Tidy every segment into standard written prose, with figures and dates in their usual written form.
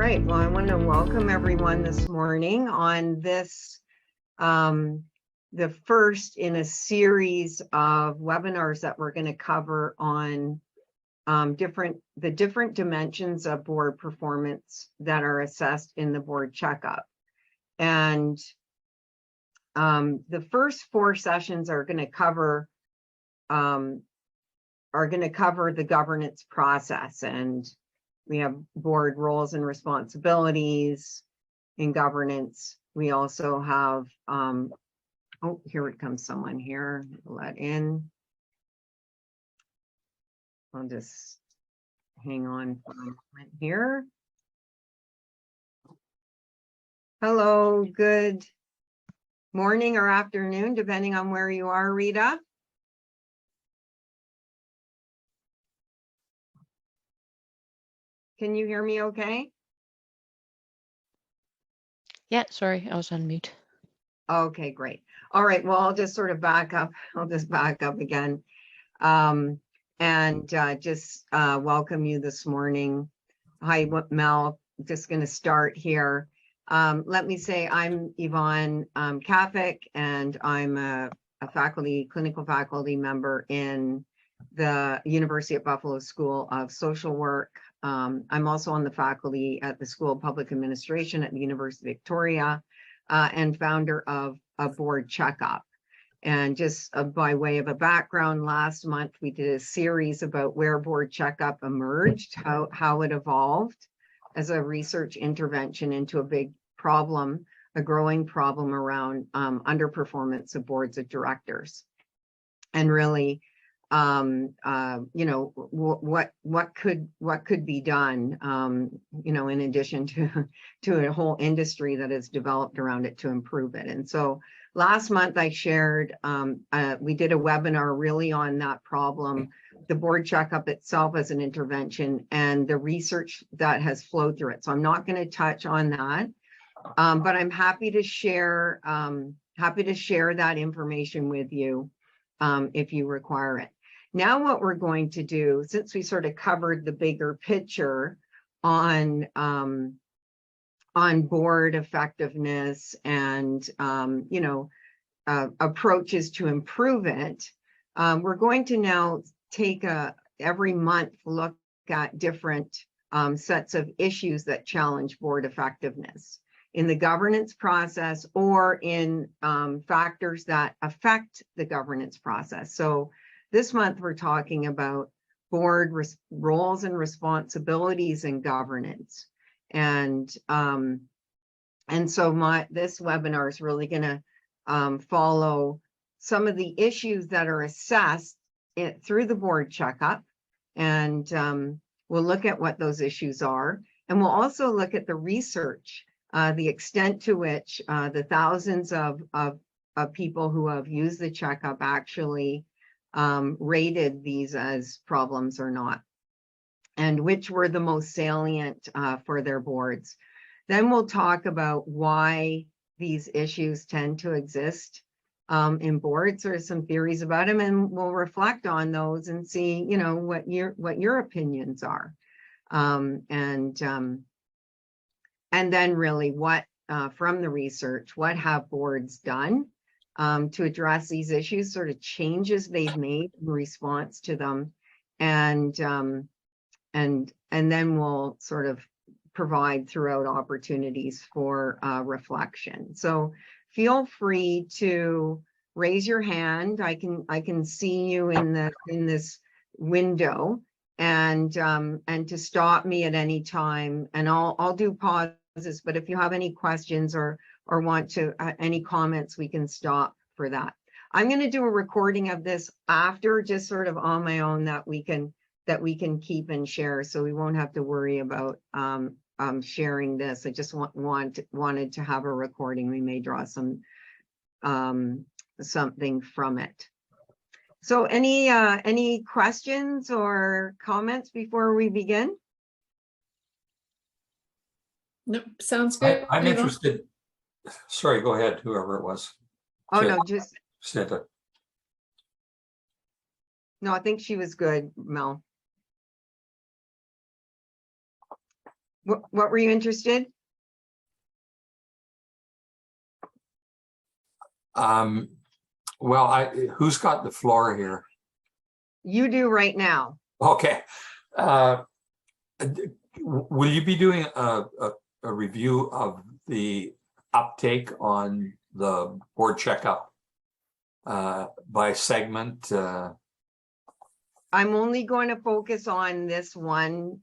right, well, I want to welcome everyone this morning on this, the first in a series of webinars that we're going to cover on the different dimensions of board performance that are assessed in the board checkup. And the first 4 sessions are going to cover the governance process, and we have board roles and responsibilities in governance. We also have, oh, here it comes someone here, let in. I'll just hang on for a moment here. Hello, good morning or afternoon, depending on where you are, Rita. Can you hear me okay? Yeah, sorry, I was on mute. Okay, great. All right, well, I'll just sort of back up. I'll just back up again and just welcome you this morning. Hi, Mel, just going to start here. Let me say I'm Yvonne Cafik, and I'm a clinical faculty member in the University of Buffalo School of Social Work. I'm also on the faculty at the School of Public Administration at the University of Victoria, and founder of a board checkup. And just by way of a background, last month we did a series about where board checkup emerged, how it evolved as a research intervention into a big problem, a growing problem around underperformance of boards of directors. And really, you know, what could be done, you know, in addition to a whole industry that has developed around it to improve it. And so last month I shared, we did a webinar really on that problem, the board checkup itself as an intervention, and the research that has flowed through it. So I'm not going to touch on that, but I'm happy to share that information with you if you require it. Now what we're going to do, since we sort of covered the bigger picture on board effectiveness and you know, approaches to improve it, we're going to now take every month look at different sets of issues that challenge board effectiveness in the governance process or in factors that affect the governance process. So this month, we're talking about board roles and responsibilities in governance. And so this webinar is really going to follow some of the issues that are assessed through the board checkup. And we'll look at what those issues are. And we'll also look at the research, the extent to which the thousands of people who have used the checkup actually rated these as problems or not, and which were the most salient for their boards. Then we'll talk about why these issues tend to exist in boards. There's some theories about them, and we'll reflect on those and see, you know, what your opinions are, and then really what from the research, what have boards done to address these issues, sort of changes they've made in response to them, and then we'll sort of provide throughout opportunities for reflection. So feel free to raise your hand. I can see you in this window, and to stop me at any time, and I'll do pauses. But if you have any questions or want to any comments, we can stop for that. I'm going to do a recording of this after, just sort of on my own, that we can keep and share, so we won't have to worry about sharing this. I just wanted to have a recording. We may draw some something from it. So any questions or comments before we begin? Nope, sounds good. I'm interested. Sorry, go ahead, whoever it was. Oh, no, just said that. No, I think she was good, Mel. What were you interested? Well, who's got the floor here? You do right now. Okay. Will you be doing a review of the uptake on the board checkup by segment? I'm only going to focus on this one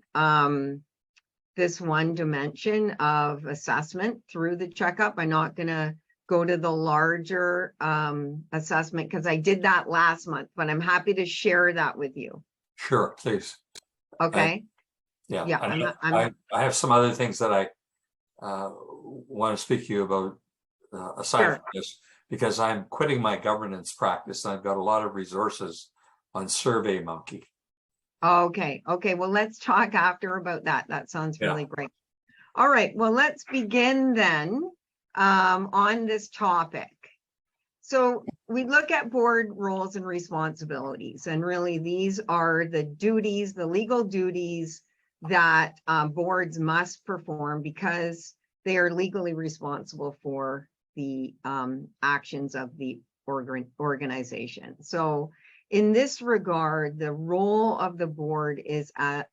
dimension of assessment through the checkup. I'm not going to go to the larger assessment because I did that last month, but I'm happy to share that with you. Sure, please. Okay. Yeah, Yeah, I have some other things that I want to speak to you about aside Sure. from this, because I'm quitting my governance practice. And I've got a lot of resources on SurveyMonkey. Okay. Well, let's talk after about that. That sounds Yeah. really great. All right. Well, let's begin then on this topic. So we look at board roles and responsibilities, and really these are the duties, the legal duties that boards must perform because they are legally responsible for the actions of the organization. So in this regard, the role of the board is a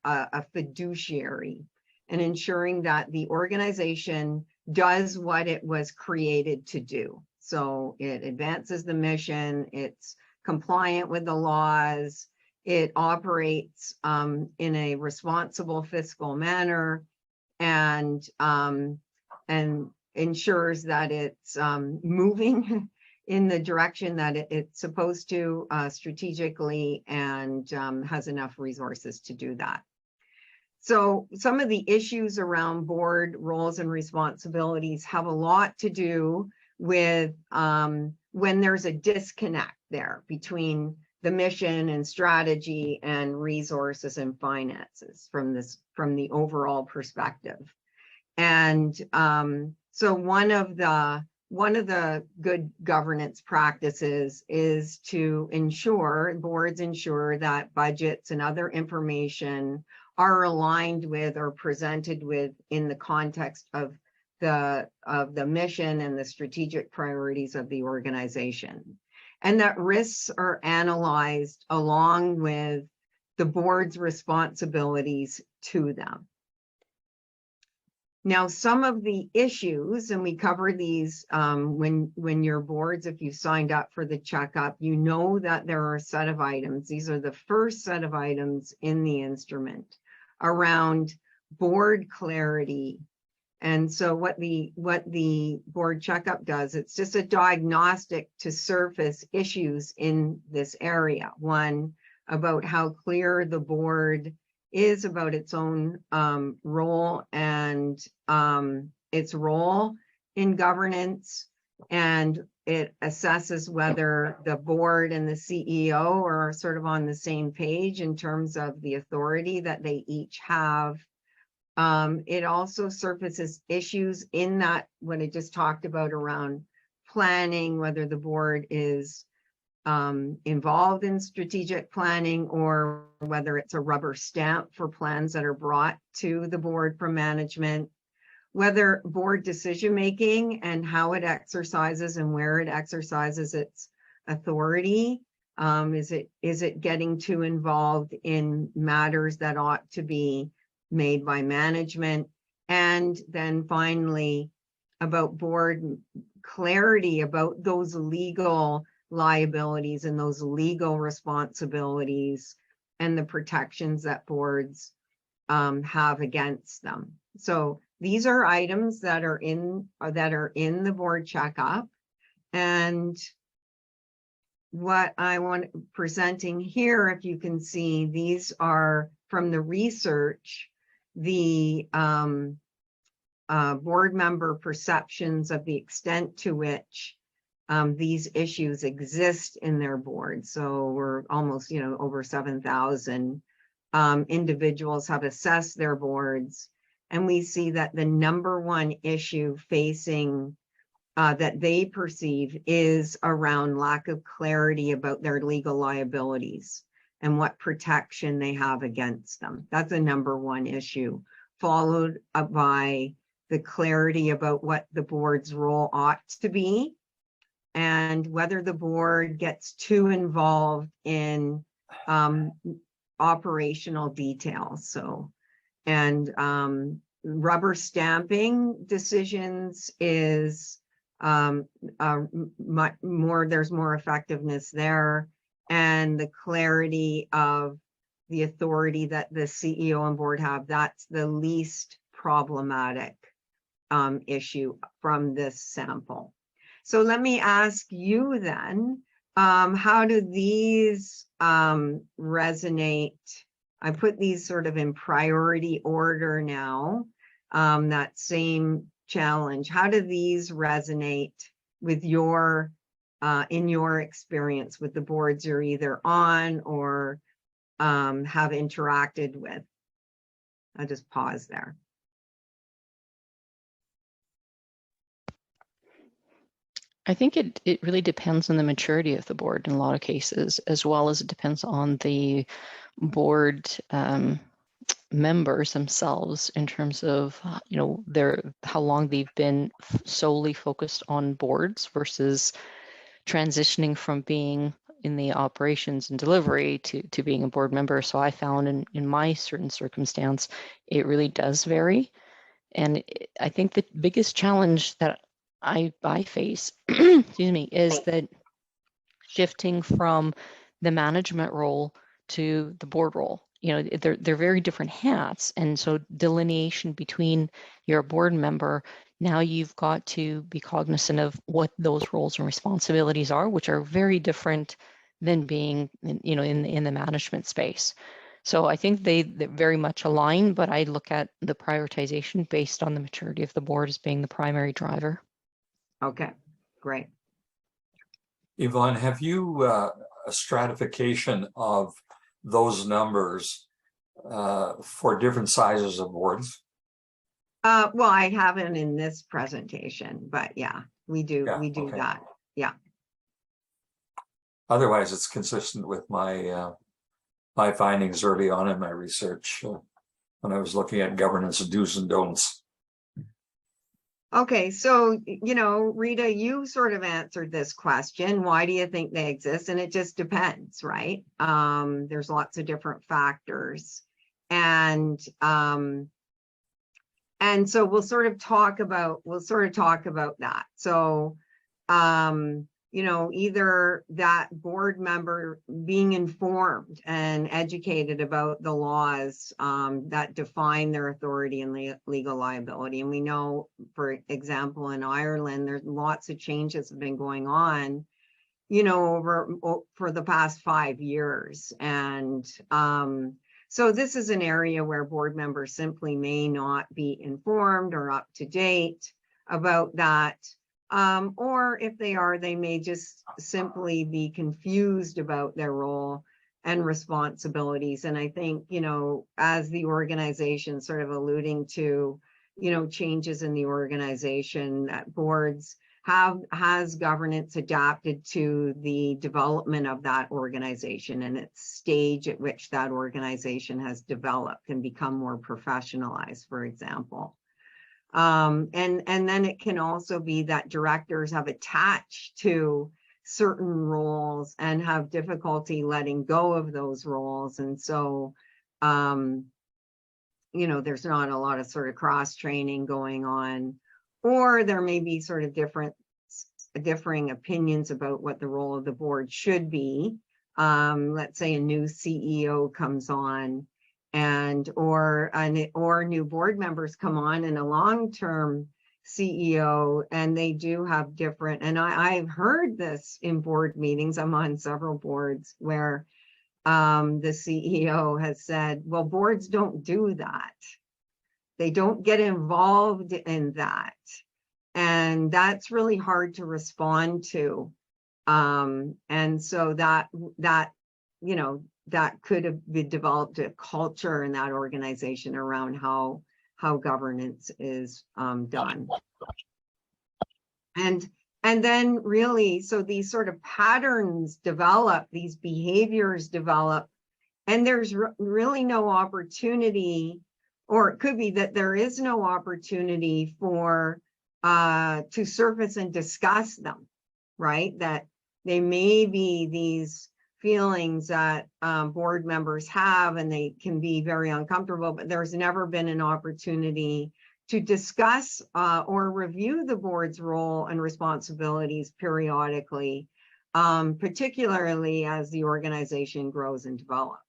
fiduciary and ensuring that the organization does what it was created to do. So it advances the mission, it's compliant with the laws, it operates in a responsible fiscal manner, and ensures that it's moving in the direction that it's supposed to strategically, and has enough resources to do that. So some of the issues around board roles and responsibilities have a lot to do with when there's a disconnect there between the mission and strategy and resources and finances from the overall perspective. And so one of the good governance practices is to boards ensure that budgets and other information are aligned with or presented with in the context of the mission and the strategic priorities of the organization, and that risks are analyzed along with the board's responsibilities to them. Now, some of the issues, and we cover these when your boards, if you signed up for the checkup, you know that there are a set of items. These are the first set of items in the instrument around board clarity. And so what the board checkup does, it's just a diagnostic to surface issues in this area. One, about how clear the board is about its own role and its role in governance, and it assesses whether the board and the CEO are sort of on the same page in terms of the authority that they each have. It also surfaces issues in that what I just talked about around planning, whether the board is involved in strategic planning or whether it's a rubber stamp for plans that are brought to the board from management, whether board decision-making and how it exercises and where it exercises its authority. Is it getting too involved in matters that ought to be made by management? And then finally, about board clarity about those legal liabilities and those legal responsibilities and the protections that boards have against them. So these are items that are in the board checkup. And what I want presenting here, if you can see, these are from the research, the board member perceptions of the extent to which these issues exist in their board. So we're almost, over 7,000 individuals have assessed their boards. And we see that the number one issue facing that they perceive is around lack of clarity about their legal liabilities and what protection they have against them. That's a number one issue followed up by the clarity about what the board's role ought to be, and whether the board gets too involved in operational details. So, and rubber stamping decisions is there's more effectiveness there, and the clarity of the authority that the CEO and board have, that's the least problematic issue from this sample. So let me ask you then, how do these resonate? I put these sort of in priority order now, that same challenge. How do these resonate with your, in your experience with the boards you're either on or have interacted with? I'll just pause there. I think it really depends on the maturity of the board in a lot of cases, as well as it depends on the board members themselves in terms of, you know, how long they've been solely focused on boards versus transitioning from being in the operations and delivery to being a board member. So I found in my certain circumstance, it really does vary. And I think the biggest challenge that I face, excuse me, is that shifting from the management role to the board role. You know, they're very different hats, and so delineation between your board member. Now you've got to be cognizant of what those roles and responsibilities are, which are very different than being, you know, in the management space. So I think they're very much align, but I look at the prioritization based on the maturity of the board as being the primary driver. Okay, great. Yvonne, have you a stratification of those numbers for different sizes of boards? Well, I haven't in this presentation, but yeah, we do Okay. that. Yeah. Otherwise, it's consistent with my my findings early on in my research when I was looking at governance do's and don'ts. Okay, so, you know, Rita, you sort of answered this question. Why do you think they exist? And it just depends, right? There's lots of different factors. And so we'll sort of talk about that. So, you know, either that board member being informed and educated about the laws that define their authority and legal liability. And we know, for example, in Ireland, there's lots of changes have been going on, you know, for the past 5 years. And so this is an area where board members simply may not be informed or up to date about that. Or if they are, they may just simply be confused about their role and responsibilities. And I think, you know, as the organization sort of alluding to, you know, changes in the organization, that boards has governance adapted to the development of that organization and its stage at which that organization has developed and become more professionalized, for example. And then it can also be that directors have attached to certain roles and have difficulty letting go of those roles. And so, you know, there's not a lot of sort of cross training going on, or there may be sort of differing opinions about what the role of the board should be. Let's say a new CEO comes on, or new board members come on, and a long-term CEO, and they do have different, and I've heard this in board meetings. I'm on several boards where the CEO has said, well, boards don't do that. They don't get involved in that. And that's really hard to respond to. And so that, you know, that could have been developed a culture in that organization around how governance is done. And then really, so these sort of patterns develop, these behaviors develop, and there's really no opportunity or it could be that there is no opportunity for to surface and discuss them, right? That they may be these feelings that board members have, and they can be very uncomfortable, but there's never been an opportunity to discuss or review the board's role and responsibilities periodically, particularly as the organization grows and develops.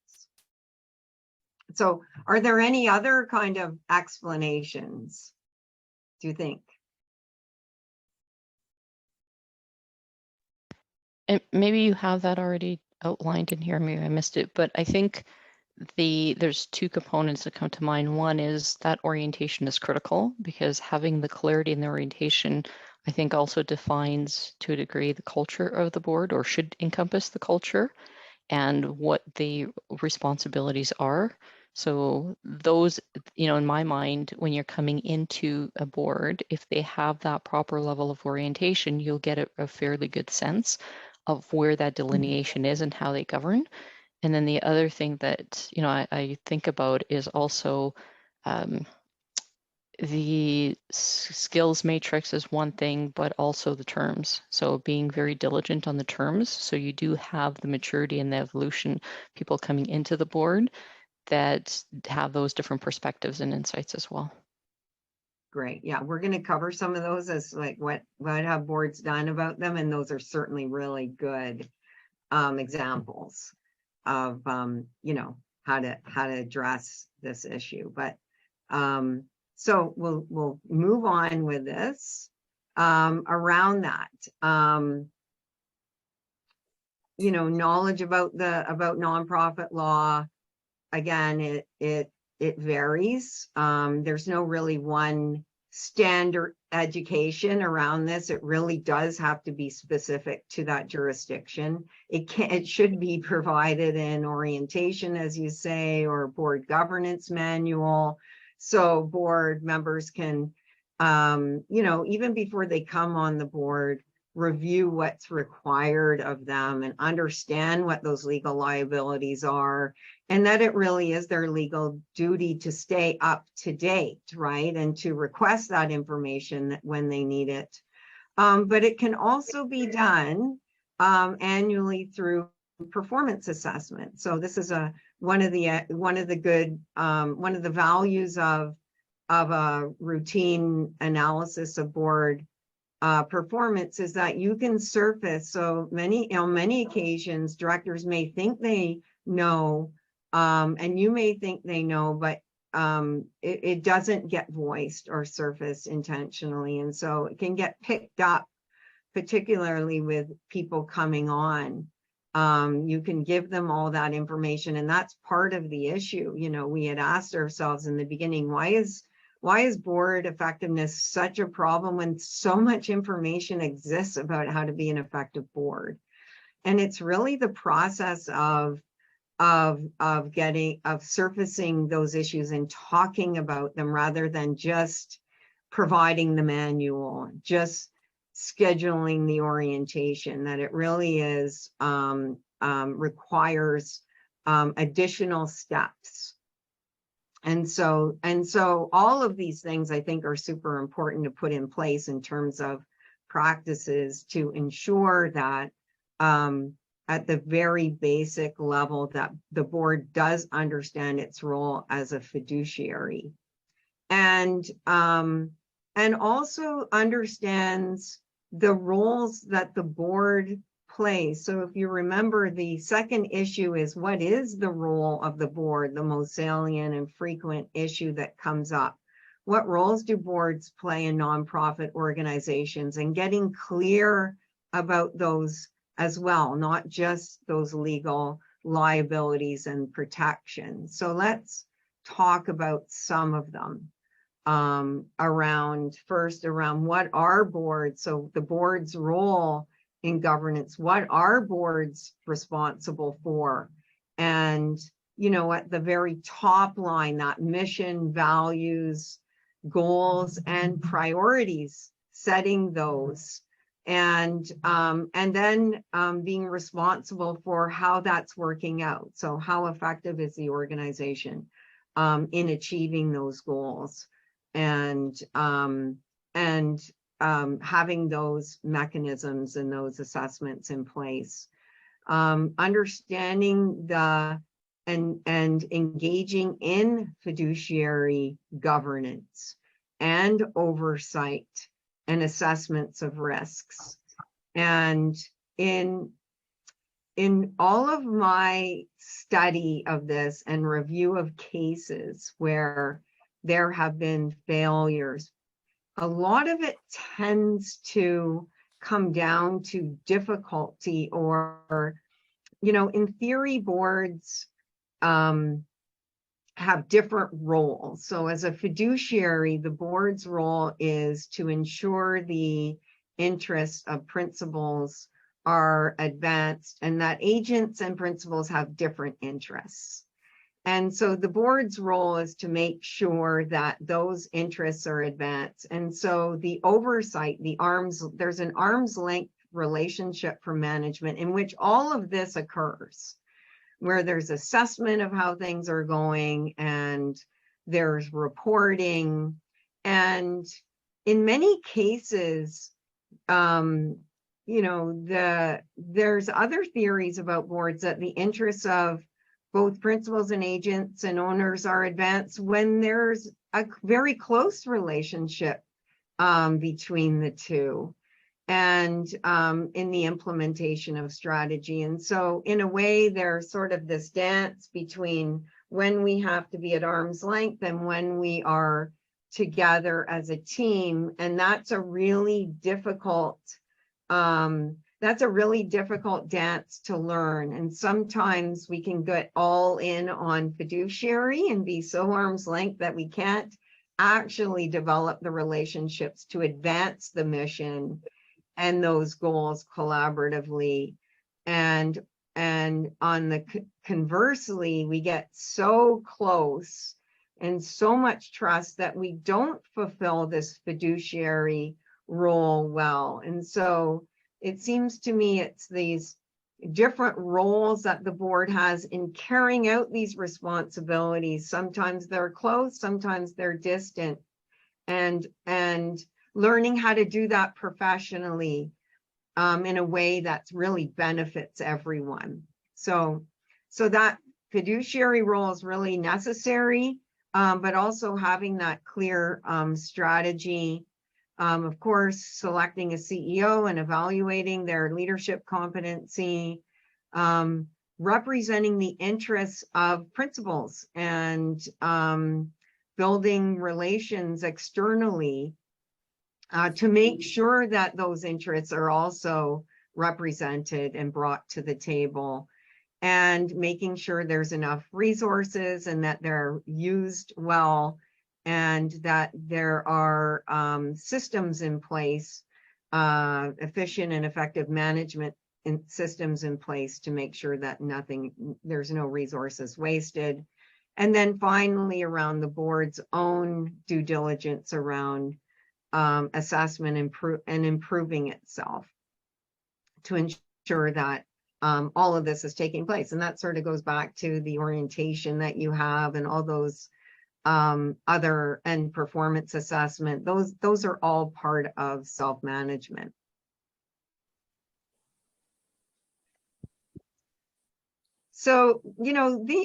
So are there any other kind of explanations, do you think? And maybe you have that already outlined in here, maybe I missed it, but I think there's two components that come to mind. One is that orientation is critical, because having the clarity in the orientation, I think, also defines to a degree the culture of the board, or should encompass the culture and what the responsibilities are. So those, in my mind, when you're coming into a board, if they have that proper level of orientation, you'll get a fairly good sense of where that delineation is and how they govern. And then the other thing that, I think about is also the skills matrix is one thing, but also the terms. So being very diligent on the terms. So you do have the maturity and the evolution, people coming into the board that have those different perspectives and insights as well. Great. Yeah, we're going to cover some of those as like what have boards done about them. And those are certainly really good examples of, how to address this issue. But so we'll move on with this around that. Knowledge about nonprofit law. Again, it varies. There's no really one standard education around this. It really does have to be specific to that jurisdiction. It should be provided in orientation, as you say, or board governance manual. So board members can, even before they come on the board, review what's required of them and understand what those legal liabilities are, and that it really is their legal duty to stay up to date, right? And to request that information when they need it. But it can also be done annually through performance assessment. So this is one of the values of a routine analysis of board performance is that you can surface. So on many occasions, directors may think they know, and you may think they know, but it doesn't get voiced or surfaced intentionally. And so it can get picked up, particularly with people coming on. You can give them all that information, and that's part of the issue. We had asked ourselves in the beginning, why is board effectiveness such a problem when so much information exists about how to be an effective board? And it's really the process of surfacing those issues and talking about them, rather than just providing the manual, just scheduling the orientation. That it really is requires additional steps. And so all of these things, I think, are super important to put in place in terms of practices to ensure that at the very basic level, that the board does understand its role as a fiduciary, and also understands the roles that the board plays. So if you remember, the second issue is, what is the role of the board? The most salient and frequent issue that comes up. What roles do boards play in nonprofit organizations? And getting clear about those as well, not just those legal liabilities and protections. So let's talk about some of them. Around what are boards? So the board's role in governance, what are boards responsible for? And, at the very top line, that mission, values, goals, and priorities, setting those, and then being responsible for how that's working out. So how effective is the organization? in achieving those goals, and having those mechanisms and those assessments in place. Understanding and engaging in fiduciary governance and oversight and assessments of risks. And in all of my study of this and review of cases where there have been failures, a lot of it tends to come down to difficulty, or, in theory, boards have different roles. So as a fiduciary, the board's role is to ensure the interests of principals are advanced, and that agents and principals have different interests. And so the board's role is to make sure that those interests are advanced. And so the oversight, there's an arm's length relationship for management in which all of this occurs, where there's assessment of how things are going and there's reporting. And in many cases, there's other theories about boards that the interests of both principals and agents and owners are advanced when there's a very close relationship between the two, and in the implementation of strategy. And so in a way, there's sort of this dance between when we have to be at arm's length and when we are together as a team. And that's a really difficult dance to learn. And sometimes we can get all in on fiduciary and be so arm's length that we can't actually develop the relationships to advance the mission and those goals collaboratively. And on the conversely, we get so close and so much trust that we don't fulfill this fiduciary role well. And so it seems to me it's these different roles that the board has in carrying out these responsibilities. Sometimes they're close, sometimes they're distant, and learning how to do that professionally in a way that really benefits everyone. So that fiduciary role is really necessary, but also having that clear strategy. Of course, selecting a CEO and evaluating their leadership competency, representing the interests of principals, and building relations externally to make sure that those interests are also represented and brought to the table, and making sure there's enough resources and that they're used well, and that there are systems in place, efficient and effective management systems in place to make sure that there's no resources wasted. And then finally, around the board's own due diligence around assessment and improving itself to ensure that all of this is taking place. And that sort of goes back to the orientation that you have and all those other and performance assessment. Those are all part of self-management. So,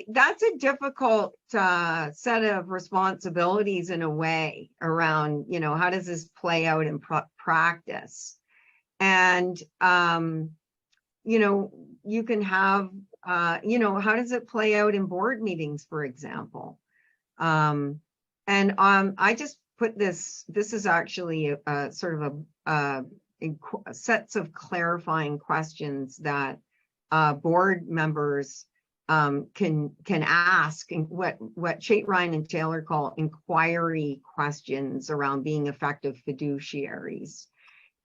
that's a difficult set of responsibilities in a way around, how does this play out in practice? And, you can have, how does it play out in board meetings, for example? I just put this is actually a sort of sets of clarifying questions that board members can ask, and what Chait, Ryan, and Taylor call inquiry questions around being effective fiduciaries.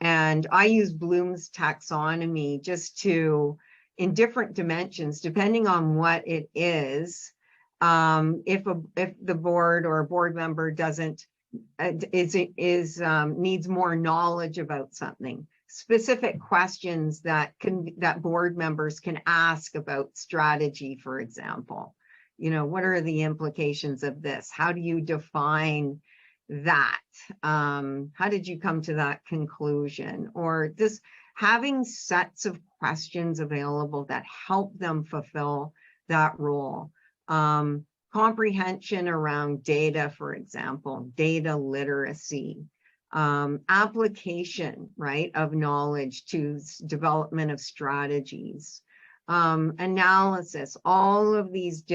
And I use Bloom's taxonomy just to, in different dimensions, depending on what it is, if the board or a board member needs more knowledge about something, specific questions that board members can ask about strategy, for example. what are the implications of this? How do you define that? How did you come to that conclusion? Or just having sets of questions available that help them fulfill that role. Comprehension around data, for example, data literacy, application, right, of knowledge to development of strategies, analysis. All of these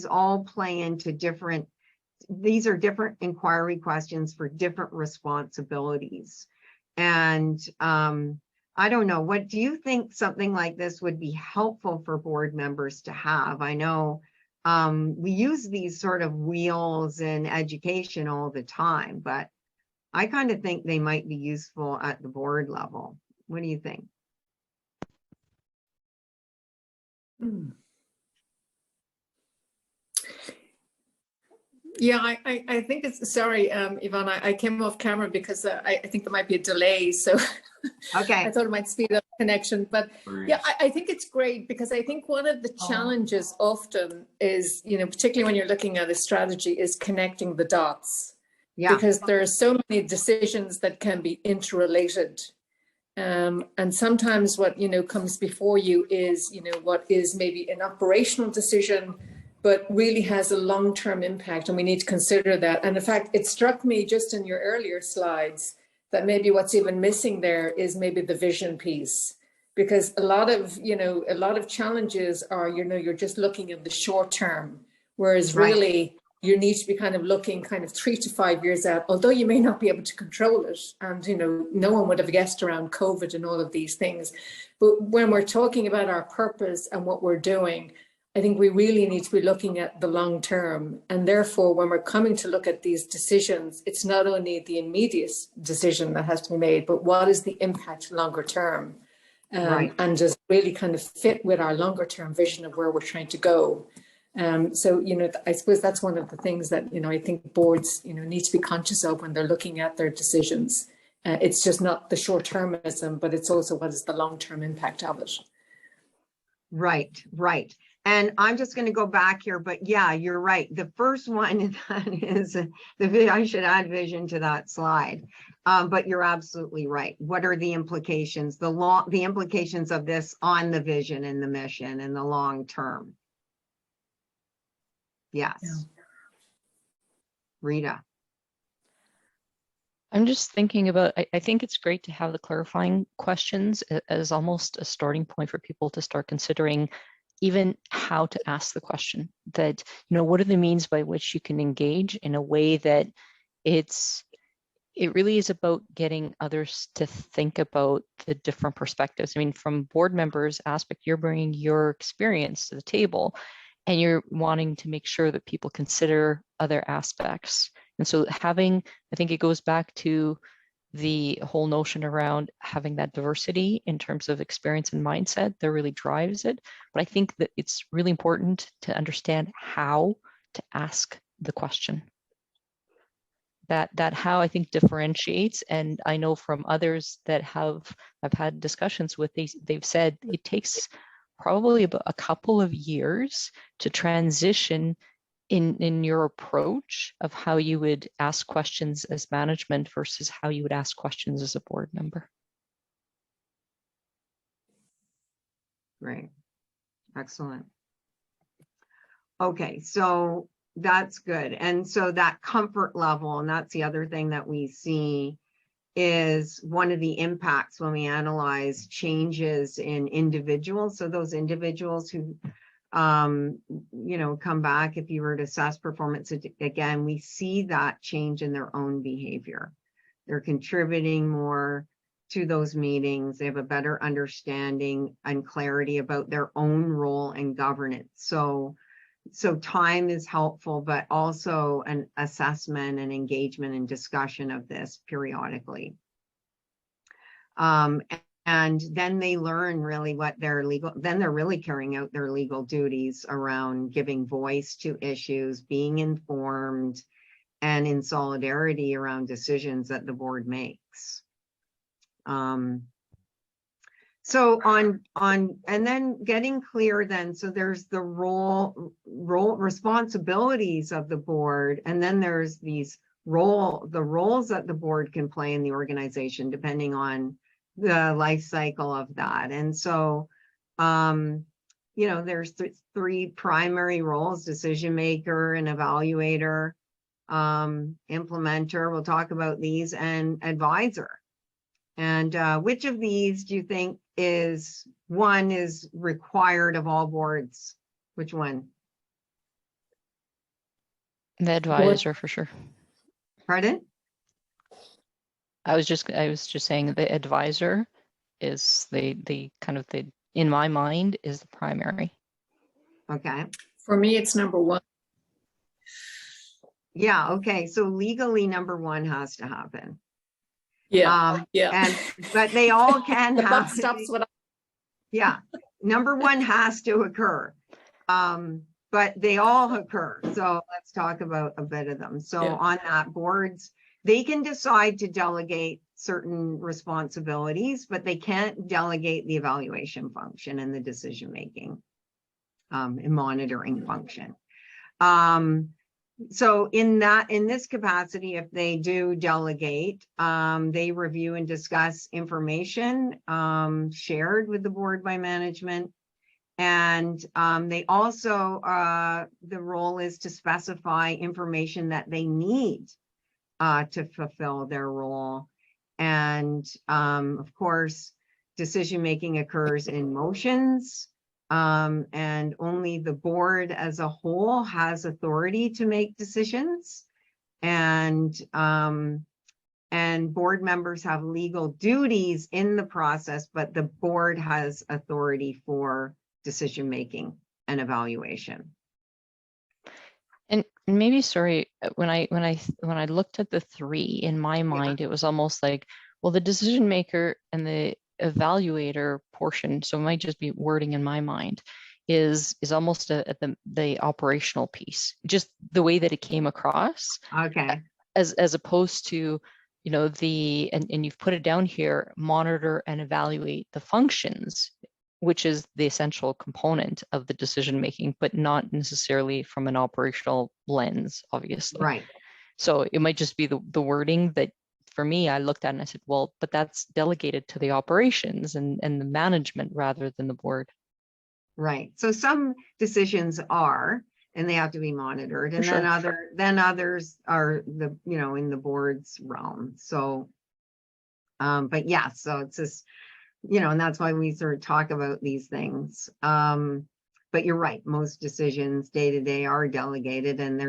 all play into different, these are different inquiry questions for different responsibilities. And I don't know, what do you think something like this would be helpful for board members to have? I know we use these sort of wheels in education all the time, but I kind of think they might be useful at the board level. What do you think? Yeah, I think it's, sorry, Yvonne, I came off camera because I think there might be a delay. So Okay. I thought it might speed up the connection. But yeah, I think it's great because I think one of the challenges often is, particularly when you're looking at a strategy, is connecting the dots. Yeah. Because there are so many decisions that can be interrelated. And sometimes what, comes before you is, what is maybe an operational decision, but really has a long-term impact, and we need to consider that. And in fact, it struck me just in your earlier slides that maybe what's even missing there is maybe the vision piece, because a lot of challenges are, you're just looking at the short term, whereas really you need to be kind of looking kind of 3 to 5 years out, although you may not be able to control it. And, no one would have guessed around COVID and all of these things. But when we're talking about our purpose and what we're doing, I think we really need to be looking at the long term. And therefore, when we're coming to look at these decisions, it's not only the immediate decision that has to be made, but what is the impact longer term? And just really kind of fit with our longer term vision of where we're trying to go. So, I suppose that's one of the things that, I think boards, need to be conscious of when they're looking at their decisions. It's just not the short termism, but it's also what is the long term impact of it. Right. And I'm just going to go back here, but yeah, you're right. The first one that is I should add vision to that slide. But you're absolutely right. What are the implications, the implications of this on the vision and the mission and the long term? Yes. Yeah. Rita. I'm just thinking about, I think it's great to have the clarifying questions as almost a starting point for people to start considering even how to ask the question. That, what are the means by which you can engage in a way that it really is about getting others to think about the different perspectives. I mean, from board members' aspect, you're bringing your experience to the table and you're wanting to make sure that people consider other aspects. And so I think it goes back to the whole notion around having that diversity in terms of experience and mindset that really drives it. But I think that it's really important to understand how to ask the question. That how I think differentiates. And I know from others that I've had discussions with, they've said it takes probably about a couple of years to transition in your approach of how you would ask questions as management versus how you would ask questions as a board member. Great. Excellent. Okay, so that's good. And so that comfort level, and that's the other thing that we see, is one of the impacts when we analyze changes in individuals. So those individuals who come back, if you were to assess performance again, we see that change in their own behavior. They're contributing more to those meetings. They have a better understanding and clarity about their own role and governance. So time is helpful, but also an assessment and engagement and discussion of this periodically. And then they learn really what their then they're really carrying out their legal duties around giving voice to issues, being informed, and in solidarity around decisions that the board makes. So and then getting clear then, so there's the role responsibilities of the board, and then there's the roles that the board can play in the organization, depending on the life cycle of that. And so, you know, there's three primary roles: decision maker, and evaluator, implementer, we'll talk about these, and advisor. And which of these do you think is required of all boards? Which one? The advisor, for sure. Pardon? I was just saying the advisor is the kind of the, in my mind, is the primary. Okay. For me, it's number one. Yeah. Okay. So legally, number one has to happen. Yeah. Yeah. But they all can The buck happen. stops what Yeah. Number one has to occur. But they all occur. So let's talk about a bit of them. So Yeah. on that, boards, they can decide to delegate certain responsibilities, but they can't delegate the evaluation function and the decision-making and monitoring function. So in this capacity, if they do delegate, they review and discuss information shared with the board by management. And they also, the role is to specify information that they need to fulfill their role. And of course, decision-making occurs in motions, and only the board as a whole has authority to make decisions. And board members have legal duties in the process, but the board has authority for decision-making and evaluation. And maybe, sorry, when I looked at the three, in my mind, it was almost like, well, the decision maker and the evaluator portion, so it might just be wording in my mind, is almost at the operational piece, just the way that it came across. Okay. As opposed to, you know, and you've put it down here, monitor and evaluate the functions, which is the essential component of the decision making, but not necessarily from an operational lens, obviously. Right. So it might just be the wording that, for me, I looked at and I said, well, but that's delegated to the operations and the management rather than the board. Right. So some decisions are, and they have to be monitored, and then others are in the board's realm. So, but yeah, so it's just, and that's why we sort of talk about these things. But you're right, most decisions day to day are delegated, and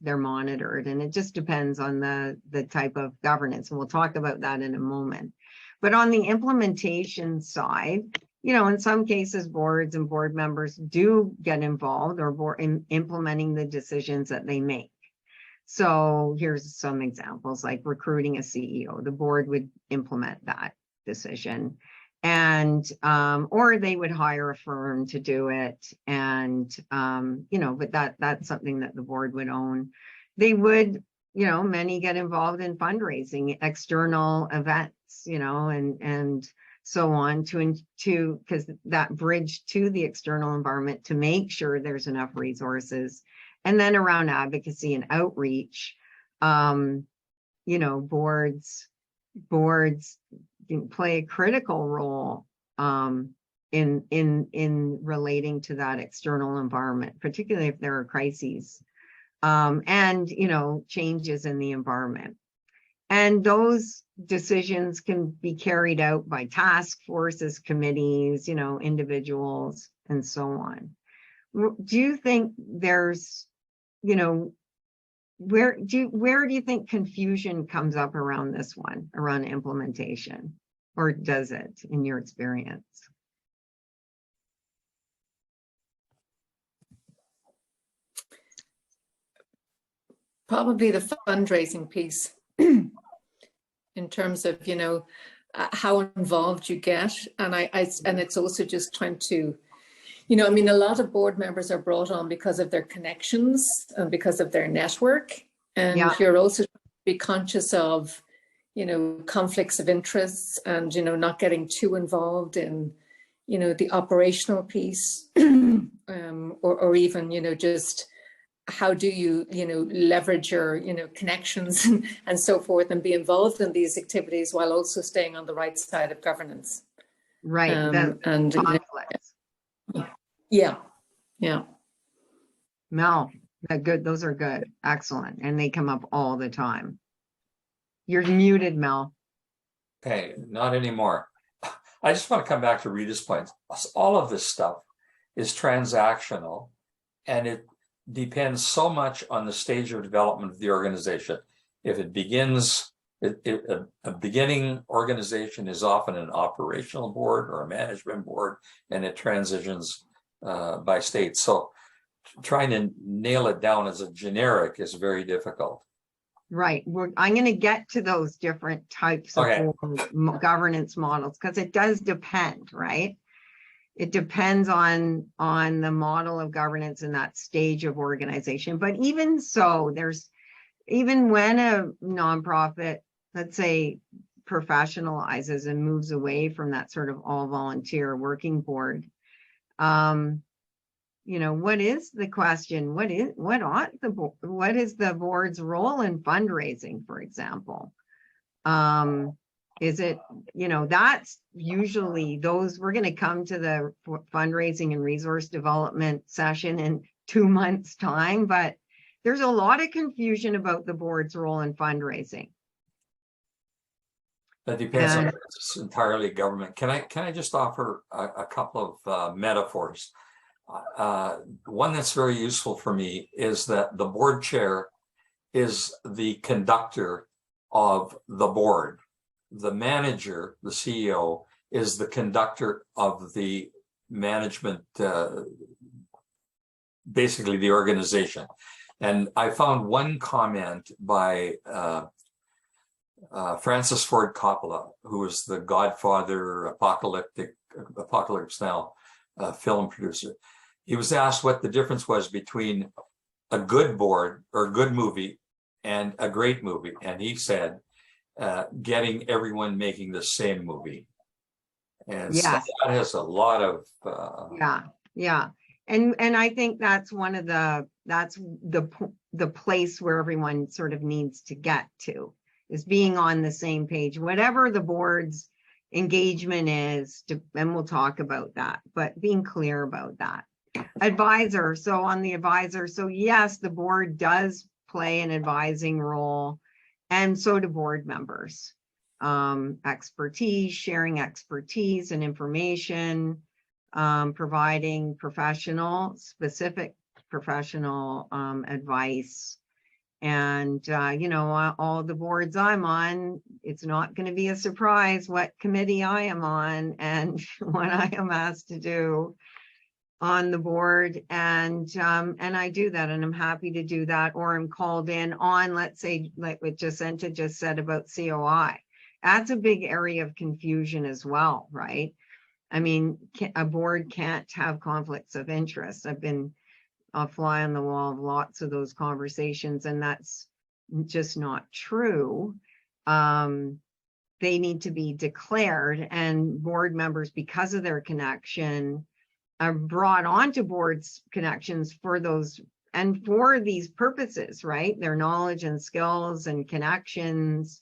they're monitored, and it just depends on the type of governance. And we'll talk about that in a moment. But on the implementation side, in some cases, boards and board members do get involved in implementing the decisions that they make. So here's some examples, like recruiting a CEO. The board would implement that decision, and or they would hire a firm to do it, and but that's something that the board would own. They would, many get involved in fundraising, external events, and so on, to because that bridge to the external environment, to make sure there's enough resources. And then around advocacy and outreach, boards play a critical role in relating to that external environment, particularly if there are crises and changes in the environment. And those decisions can be carried out by task forces, committees, individuals, and so on. Do you think there's, where do you think confusion comes up around this one, around implementation? Or does it, in your experience? Probably the fundraising piece. In terms of, how involved you get. And and it's also just trying to, a lot of board members are brought on because of their connections and because of their network. And you're also be conscious of, conflicts of interests and, not getting too involved in you know, the operational piece, or even, you know, just how do you, you know, leverage your, you know, connections and so forth, and be involved in these activities while also staying on the right side of governance. Right. And Conflicts. yeah. Mel, good. Those are good. Excellent. And they come up all the time. You're muted, Mel. Okay, not anymore. I just want to come back to Rita's point. All of this stuff is transactional, and it depends so much on the stage of development of the organization. If it begins, a beginning organization is often an operational board or a management board, and it transitions by state. So trying to nail it down as a generic is very difficult. Right. I'm going to get to those different types of governance models, because it does depend, right? It depends on the model of governance in that stage of organization. But even so, even when a nonprofit, let's say, professionalizes and moves away from that sort of all volunteer working board, you know, what is the question? What is the board's role in fundraising, for example? Is it, you know, that's usually we're going to come to the fundraising and resource development session in 2 months' time, but there's a lot of confusion about the board's role in fundraising. That depends on it's entirely government. Can I just offer a couple of metaphors? One that's very useful for me is that the board chair is the conductor of the board. The manager, the CEO, is the conductor of the management, basically the organization. And I found one comment by Francis Ford Coppola, who was the godfather, Apocalypse Now film producer. He was asked what the difference was between a good board or a good movie and a great movie. And he said, getting everyone making the same movie. And so that has a lot of and I think that's one of the place where everyone sort of needs to get to, is being on the same page, whatever the board's engagement is, and we'll talk about that, but being clear about that. Advisor. So on the advisor, so yes, the board does play an advising role, and so do board members. Expertise, sharing expertise and information, providing specific professional advice. And, you know, all the boards I'm on, it's not going to be a surprise what committee I am on and what I am asked to do on the board. And I do that, and I'm happy to do that, or I'm called in on, let's say, like what Jacinta just said about COI. That's a big area of confusion as well, right? I mean, a board can't have conflicts of interest. I've been a fly on the wall of lots of those conversations, and that's just not true. They need to be declared, and board members, because of their connection, are brought onto boards connections for those and for these purposes, right? Their knowledge and skills and connections.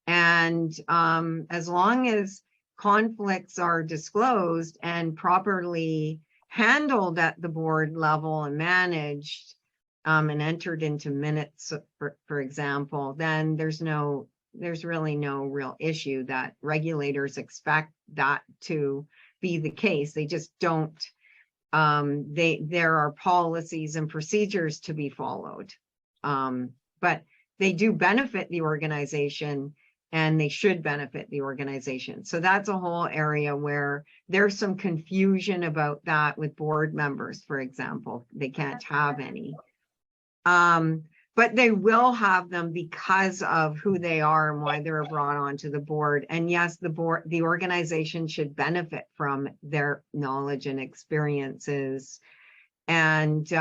And as long as conflicts are disclosed and properly handled at the board level and managed and entered into minutes, for example, then there's really no real issue that regulators expect that to be the case. They just don't. There are policies and procedures to be followed, but they do benefit the organization, and they should benefit the organization. So that's a whole area where there's some confusion about that with board members, for example. They can't have any. But they will have them because of who they are and why they're brought onto the board. And yes, the organization should benefit from their knowledge and experiences, and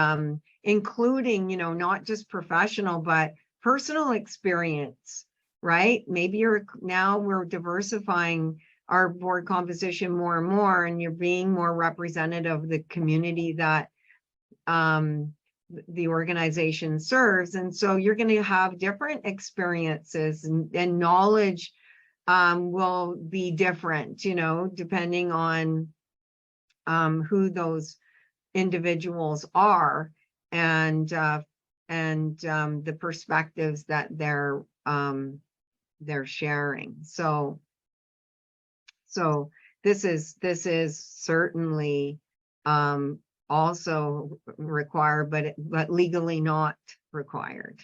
including, you know, not just professional, but personal experience, right? Maybe we're diversifying our board composition more and more, and you're being more representative of the community that the organization serves. And so you're going to have different experiences, and knowledge will be different, you know, depending on who those individuals are, and the perspectives that they're sharing. So this is certainly also required, but legally not required.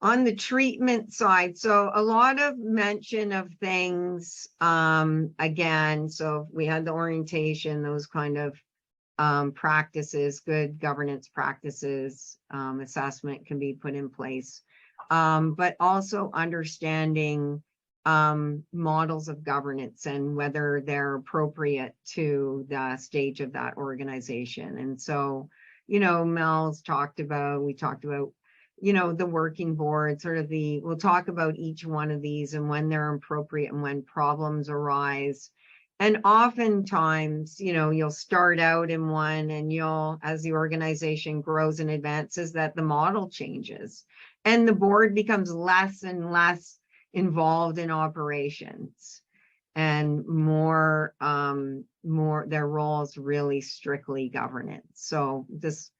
On the treatment side, so a lot of mention of things, again, so we had the orientation, those kind of practices, good governance practices, assessment can be put in place, but also understanding models of governance and whether they're appropriate to the stage of that organization. And so, you know, we talked about, you know, the working board, sort of we'll talk about each one of these and when they're appropriate and when problems arise. And oftentimes, you know, you'll start out in one, and as the organization grows and advances, that the model changes and the board becomes less and less involved in operations, and more their role is really strictly governance. So just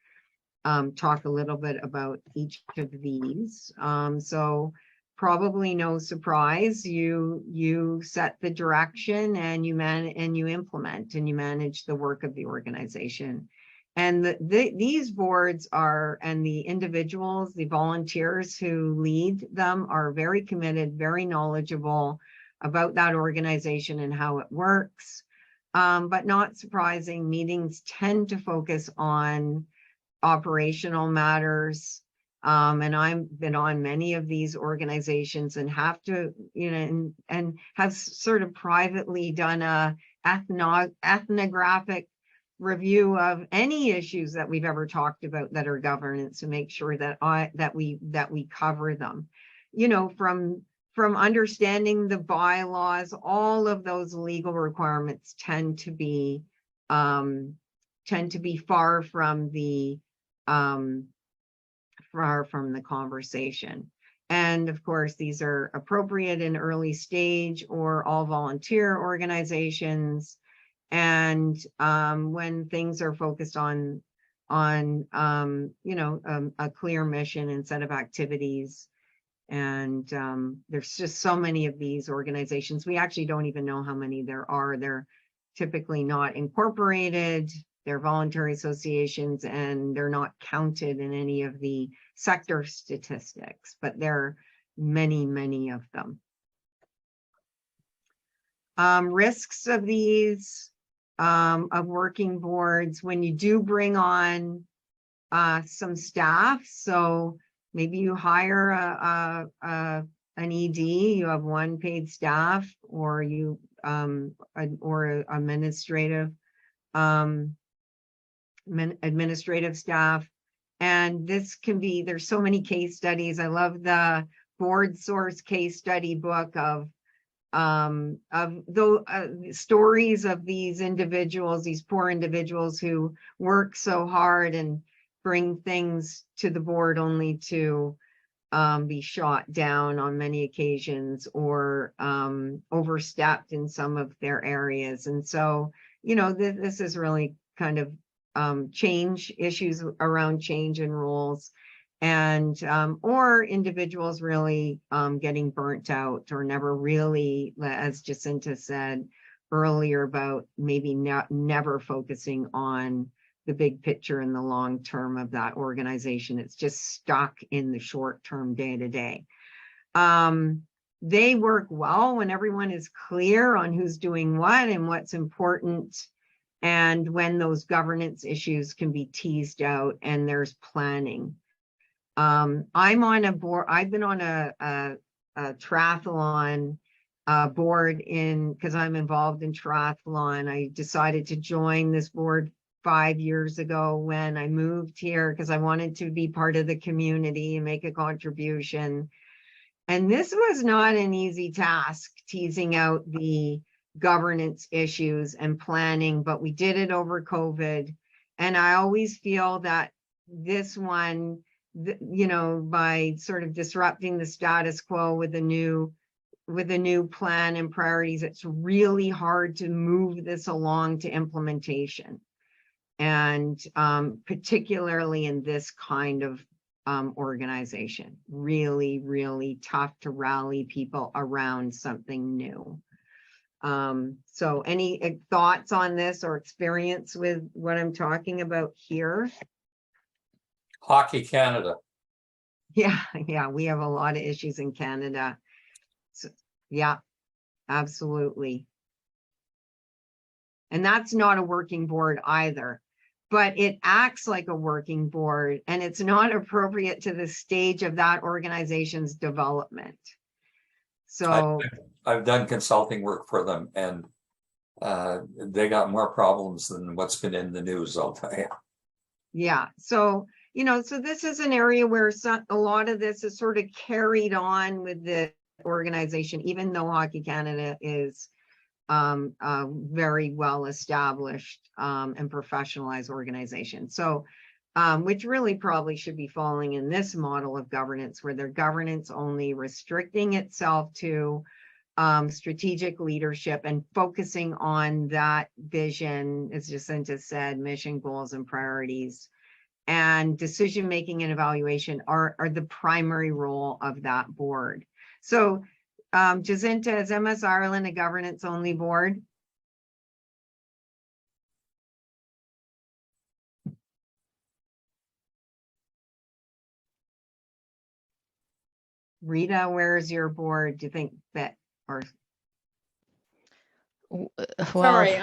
talk a little bit about each of these. So probably no surprise, you set the direction, and you implement and you manage the work of the organization. And these boards and the individuals, the volunteers who lead them, are very committed, very knowledgeable about that organization and how it works. But not surprising, meetings tend to focus on operational matters. And I've been on many of these organizations and have to, you know, and have sort of privately done a ethnographic review of any issues that we've ever talked about that are governance, to make sure that we cover them, you know, from understanding the bylaws. All of those legal requirements tend to be far from the conversation. And of course, these are appropriate in early stage or all volunteer organizations. And when things are focused on you know, a clear mission and set of activities. And there's just so many of these organizations. We actually don't even know how many there are. They're typically not incorporated. They're voluntary associations, and they're not counted in any of the sector statistics, but there are many, many of them. Risks of these, of working boards, when you do bring on some staff. So maybe you hire an ED, you have one paid staff, or you or administrative staff. And this can be, there's so many case studies. I love the Board Source case study book of stories of these individuals, these poor individuals who work so hard and bring things to the board only to be shot down on many occasions, or overstepped in some of their areas. And so, you know, this is really kind of change issues around change in roles, and or individuals really getting burnt out, or never really, as Jacinta said earlier, about maybe never focusing on the big picture and the long term of that organization. It's just stuck in the short term, day to day. They work well when everyone is clear on who's doing what and what's important, and when those governance issues can be teased out and there's planning. I'm on a board, I've been on a triathlon board because I'm involved in triathlon. I decided to join this board 5 years ago when I moved here, because I wanted to be part of the community and make a contribution. And this was not an easy task, teasing out the governance issues and planning, but we did it over COVID. And I always feel that this one, you know, by sort of disrupting the status quo with a new plan and priorities, it's really hard to move this along to implementation. And particularly in this kind of organization, really, really tough to rally people around something new. So any thoughts on this or experience with what I'm talking about here? Hockey Canada. Yeah, we have a lot of issues in Canada. So, yeah, absolutely. And that's not a working board either, but it acts like a working board, and it's not appropriate to the stage of that organization's development. So I've done consulting work for them, and they got more problems than what's been in the news, I'll tell you. Yeah, so you know, so this is an area where a lot of this is sort of carried on with the organization, even though Hockey Canada is a very well established and professionalized organization. So which really probably should be falling in this model of governance, where their governance only restricting itself to strategic leadership and focusing on that vision, as Jacinta said, mission, goals, and priorities. And decision-making and evaluation are the primary role of that board. So Jacinta, is MS Ireland a governance-only board? Rita, where's your board? Do you think that, or? Well, Sorry,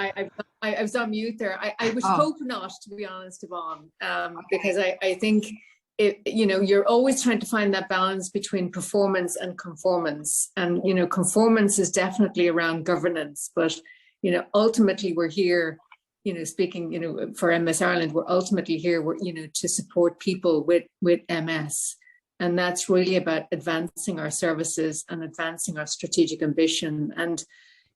I was on mute there. I would Oh. hope not, to be honest, Yvonne, because I think you know, you're always trying to find that balance between performance and conformance. And, you know, conformance is definitely around governance, but, you know, ultimately we're here, you know, speaking, you know, for MS Ireland, we're ultimately here, you know, to support people with MS. And that's really about advancing our services and advancing our strategic ambition. And,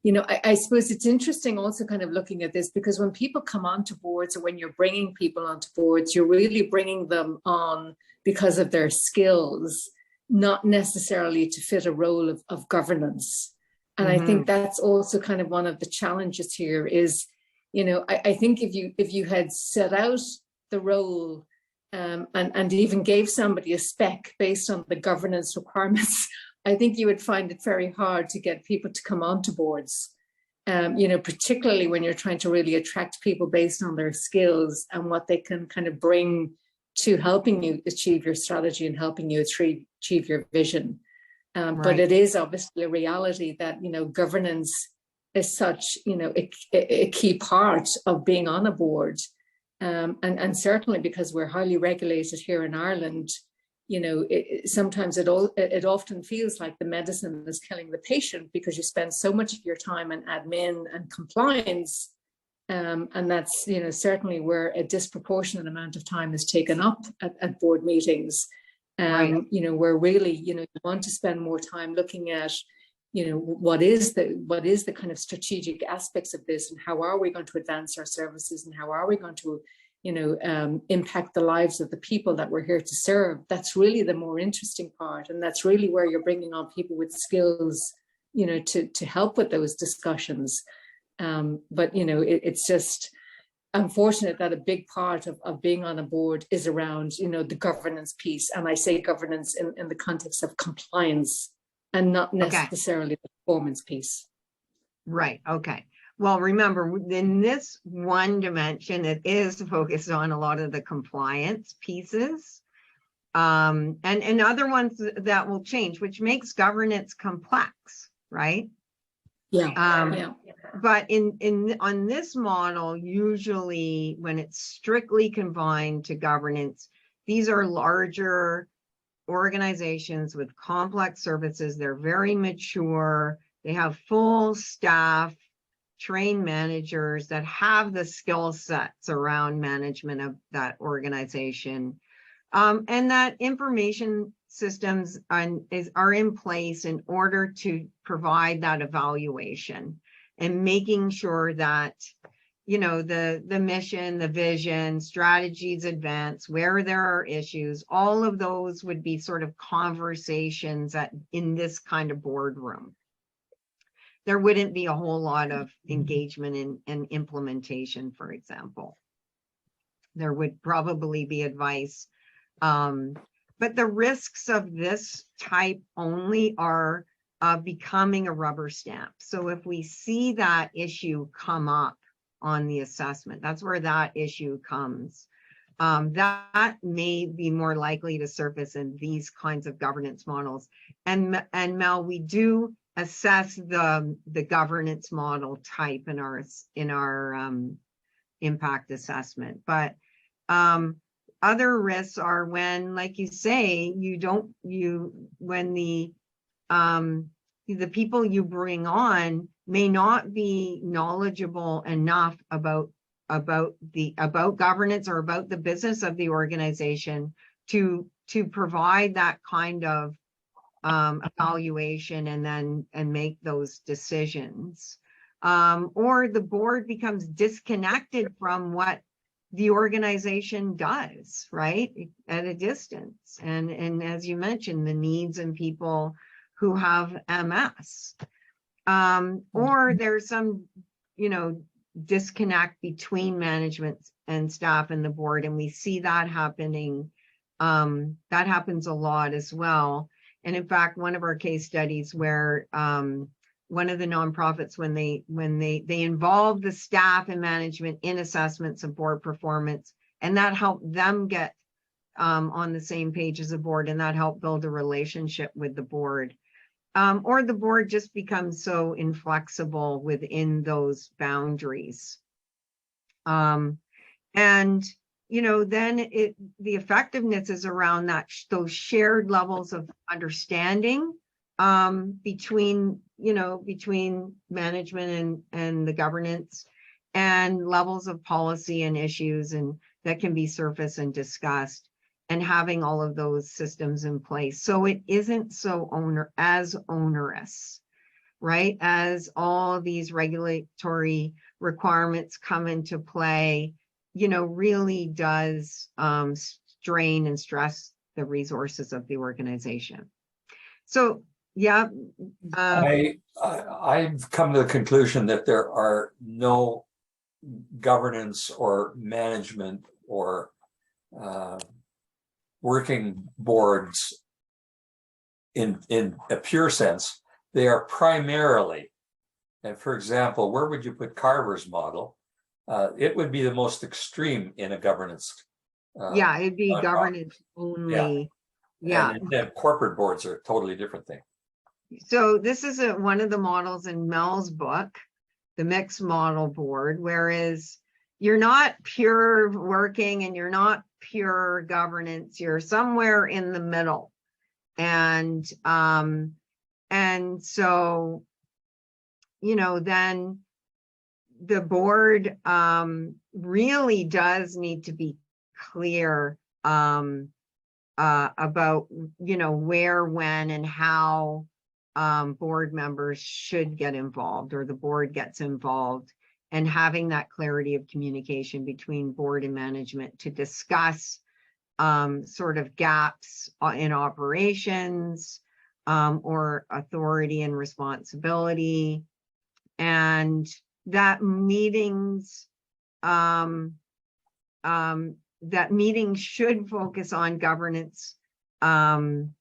you know, I suppose it's interesting also kind of looking at this, because when people come onto boards, or when you're bringing people onto boards, you're really bringing them on because of their skills, not necessarily to fit a role of governance. And I think that's also kind of one of the challenges here is, you know, I think if you had set out the role and even gave somebody a spec based on the governance requirements, I think you would find it very hard to get people to come onto boards, you know, particularly when you're trying to really attract people based on their skills and what they can kind of bring to helping you achieve your strategy and helping you achieve your vision. Right. But it is obviously a reality that, you know, governance is such, you know, a key part of being on a board. And certainly because we're highly regulated here in Ireland, you know, sometimes it often feels like the medicine is killing the patient, because you spend so much of your time in admin and compliance. And that's, you know, certainly where a disproportionate amount of time is taken up at board meetings. Right. You know, where really, you know, you want to spend more time looking at, you know, what is the kind of strategic aspects of this, and how are we going to advance our services, and how are we going to, you know, impact the lives of the people that we're here to serve. That's really the more interesting part. And that's really where you're bringing on people with skills, you know, to help with those discussions. But, you know, it's just unfortunate that a big part of being on a board is around, you know, the governance piece. And I say governance in the context of compliance and not necessarily the performance piece. Right. Okay. Well, remember, in this one dimension, it is focused on a lot of the compliance pieces, and other ones that will change, which makes governance complex, right? Yeah. But on this model, usually when it's strictly confined to governance, these are larger organizations with complex services. They're very mature. They have full staff, trained managers that have the skill sets around management of that organization. And that information systems are in place in order to provide that evaluation and making sure that, you know, the mission, the vision, strategies advance, where there are issues, all of those would be sort of conversations in this kind of boardroom. There wouldn't be a whole lot of engagement and implementation, for example. There would probably be advice. But the risks of this type only are becoming a rubber stamp. So if we see that issue come up on the assessment, that's where that issue comes. That may be more likely to surface in these kinds of governance models. And Mel, we do assess the governance model type in our impact assessment. But other risks are when, like you say, when the people you bring on may not be knowledgeable enough about governance or about the business of the organization to provide that kind of evaluation and make those decisions. Or the board becomes disconnected from what the organization does, right, at a distance. And as you mentioned, the needs and people who have MS. Or there's some, you know, disconnect between management and staff and the board, and we see that happening. That happens a lot as well. And in fact, one of our case studies where one of the nonprofits, when they involve the staff and management in assessments of board performance, and that helped them get on the same page as the board, and that helped build a relationship with the board. Or the board just becomes so inflexible within those boundaries. And, you know, then the effectiveness is around those shared levels of understanding between management and the governance, and levels of policy and issues and that can be surfaced and discussed, and having all of those systems in place. So it isn't so onerous, right? As all these regulatory requirements come into play, you know, really does strain and stress the resources of the organization. So, yeah. I've come to the conclusion that there are no governance or management or working boards in a pure sense. They are primarily, and for example, where would you put Carver's model? It would be the most extreme in a governance. Yeah, it'd be governance only. Yeah. And then corporate boards are a totally different thing. So this is one of the models in Mel's book, the mixed model board, whereas you're not pure working and you're not pure governance, you're somewhere in the middle. And so, you know, then the board really does need to be clear about, you know, where, when, and how board members should get involved, or the board gets involved, and having that clarity of communication between board and management to discuss sort of gaps in operations or authority and responsibility, and that meetings should focus on governance and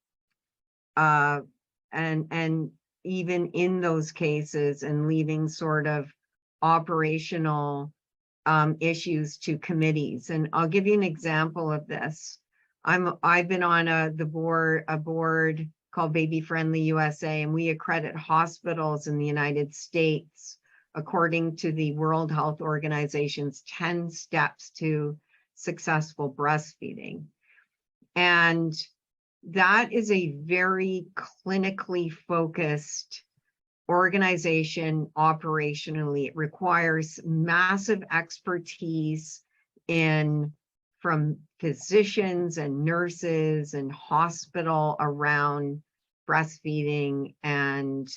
even in those cases, and leaving sort of operational issues to committees. And I'll give you an example of this. I've been on a board called Baby Friendly USA, and we accredit hospitals in the United States according to the World Health Organization's 10 steps to successful breastfeeding. And that is a very clinically focused organization operationally. It requires massive expertise in from physicians and nurses and hospital around breastfeeding and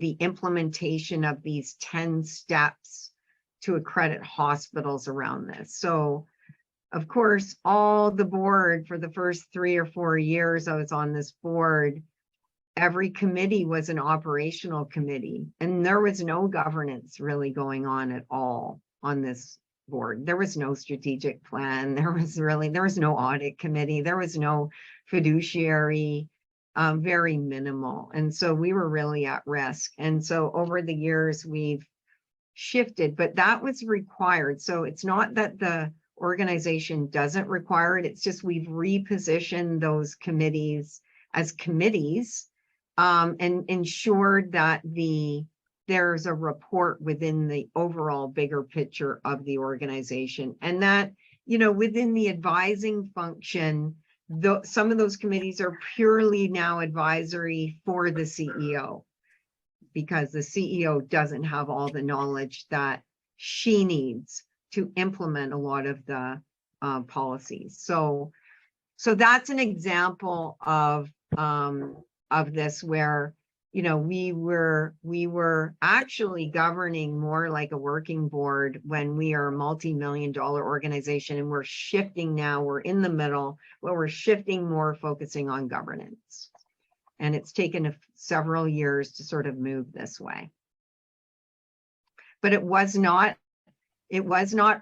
the implementation of these 10 steps to accredit hospitals around this. So of course, all the board for the first 3 or 4 years I was on this board, every committee was an operational committee, and there was no governance really going on at all on this board. There was no strategic plan. There was no audit committee. There was no fiduciary, very minimal. And so we were really at risk. And so over the years we've shifted, but that was required. So it's not that the organization doesn't require it. It's just we've repositioned those committees as committees, and ensured that there's a report within the overall bigger picture of the organization, and that, you know, within the advising function, some of those committees are purely now advisory for the CEO, because the CEO doesn't have all the knowledge that she needs to implement a lot of the policies. So that's an example of this where, you know, we were actually governing more like a working board when we are a multi-million-dollar organization, and we're shifting now. We're in the middle where we're shifting more, focusing on governance, and it's taken several years to sort of move this way. But it was not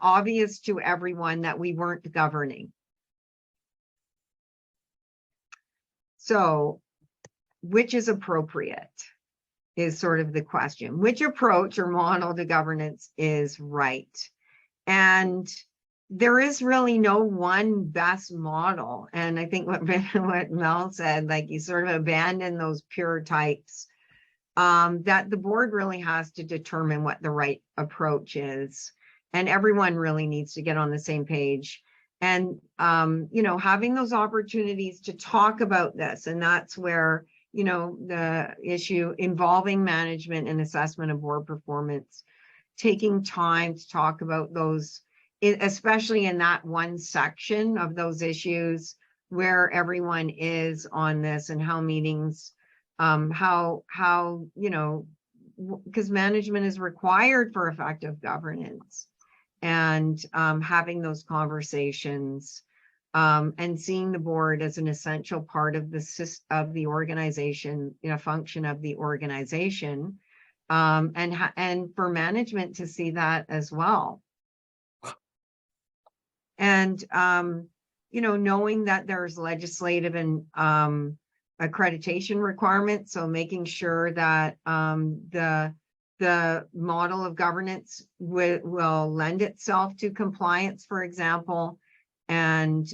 obvious to everyone that we weren't governing. So, which is appropriate is sort of the question. Which approach or model to governance is right? And there is really no one best model. And I think what Mel said, like, you sort of abandon those pure types, that the board really has to determine what the right approach is. And everyone really needs to get on the same page. And, you know, having those opportunities to talk about this, and that's where, you know, the issue involving management and assessment of board performance, taking time to talk about those, especially in that one section of those issues where everyone is on this, and how meetings, how, you know, because management is required for effective governance, and having those conversations, and seeing the board as an essential part of the organization, you know, function of the organization, and for management to see that as well. And you know, knowing that there's legislative and accreditation requirements, so making sure that the model of governance will lend itself to compliance, for example, and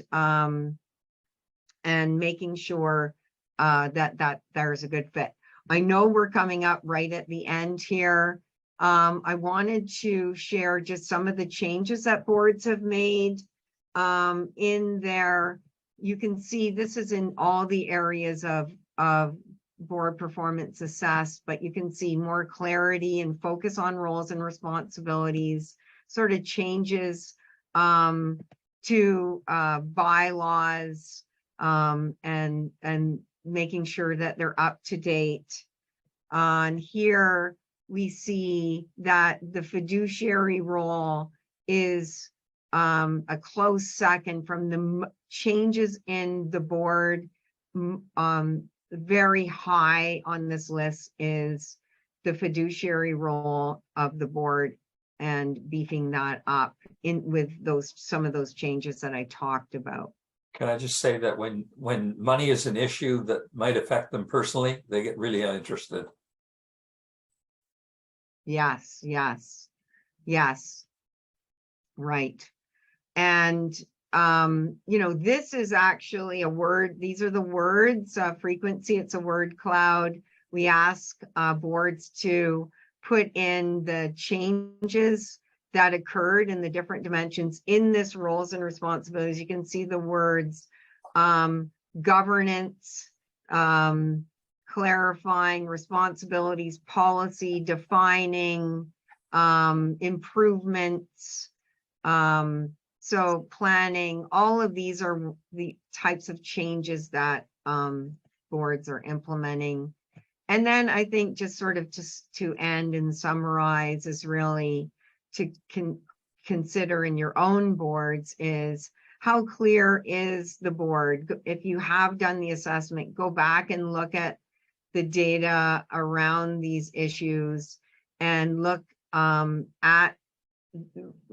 making sure that there's a good fit. I know we're coming up right at the end here. I wanted to share just some of the changes that boards have made in there. You can see this is in all the areas of board performance assessed, but you can see more clarity and focus on roles and responsibilities, sort of changes to bylaws, and making sure that they're up to date. On here, we see that the fiduciary role is a close second from the changes in the board. Very high on this list is the fiduciary role of the board, and beefing that up with some of those changes that I talked about. Can I just say that when money is an issue that might affect them personally, they get really interested. Yes, yes, yes. Right. And you know, this is actually a word, these are the words, frequency, it's a word cloud. We ask boards to put in the changes that occurred in the different dimensions in this roles and responsibilities. You can see the words governance, clarifying responsibilities, policy, defining, improvements, So planning, all of these are the types of changes that boards are implementing. And then I think just sort of just to end and summarize is really to consider in your own boards is how clear is the board? If you have done the assessment, go back and look at the data around these issues and look at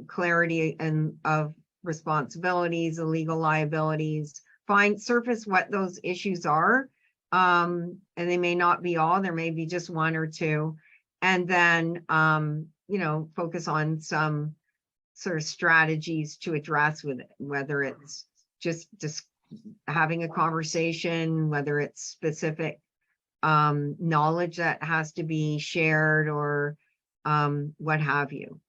clarity and of responsibilities, illegal liabilities, surface what those issues are. And they may not be all, there may be just one or two. And then, you know, focus on some sort of strategies to address with it, whether it's just having a conversation, whether it's specific knowledge that has to be shared or what have you.